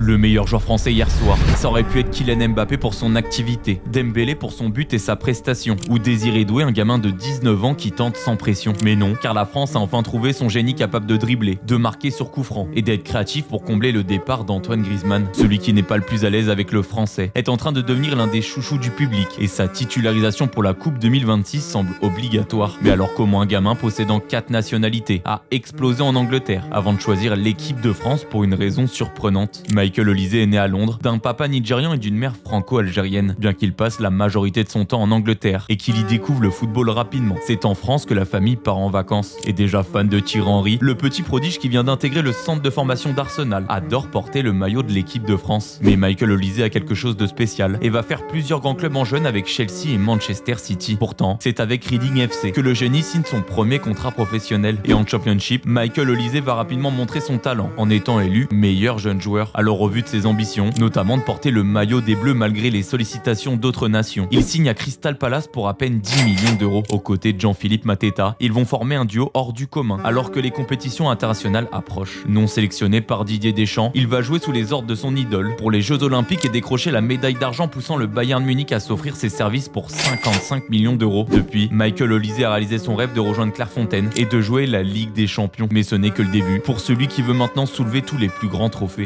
Le meilleur joueur français hier soir, ça aurait pu être Kylian Mbappé pour son activité, Dembélé pour son but et sa prestation, ou Désiré Doué, un gamin de 19 ans qui tente sans pression. Mais non, car la France a enfin trouvé son génie capable de dribbler, de marquer sur coup franc et d'être créatif pour combler le départ d'Antoine Griezmann. Celui qui n'est pas le plus à l'aise avec le français est en train de devenir l'un des chouchous du public et sa titularisation pour la Coupe 2026 semble obligatoire. Mais alors comment un gamin possédant 4 nationalités a explosé en Angleterre avant de choisir l'équipe de France pour une raison surprenante? Michael Olise est né à Londres d'un papa nigérian et d'une mère franco-algérienne, bien qu'il passe la majorité de son temps en Angleterre et qu'il y découvre le football rapidement. C'est en France que la famille part en vacances. Et déjà fan de Thierry Henry, le petit prodige qui vient d'intégrer le centre de formation d'Arsenal adore porter le maillot de l'équipe de France. Mais Michael Olise a quelque chose de spécial et va faire plusieurs grands clubs en jeunes avec Chelsea et Manchester City. Pourtant, c'est avec Reading FC que le génie signe son premier contrat professionnel. Et en Championship, Michael Olise va rapidement montrer son talent en étant élu meilleur jeune joueur. Alors au vu de ses ambitions, notamment de porter le maillot des Bleus malgré les sollicitations d'autres nations, il signe à Crystal Palace pour à peine 10 millions d'euros. Aux côtés de Jean-Philippe Mateta, ils vont former un duo hors du commun alors que les compétitions internationales approchent. Non sélectionné par Didier Deschamps, il va jouer sous les ordres de son idole pour les Jeux Olympiques et décrocher la médaille d'argent, poussant le Bayern Munich à s'offrir ses services pour 55 millions d'euros. Depuis, Michael Olise a réalisé son rêve de rejoindre Clairefontaine et de jouer la Ligue des Champions. Mais ce n'est que le début pour celui qui veut maintenant soulever tous les plus grands trophées.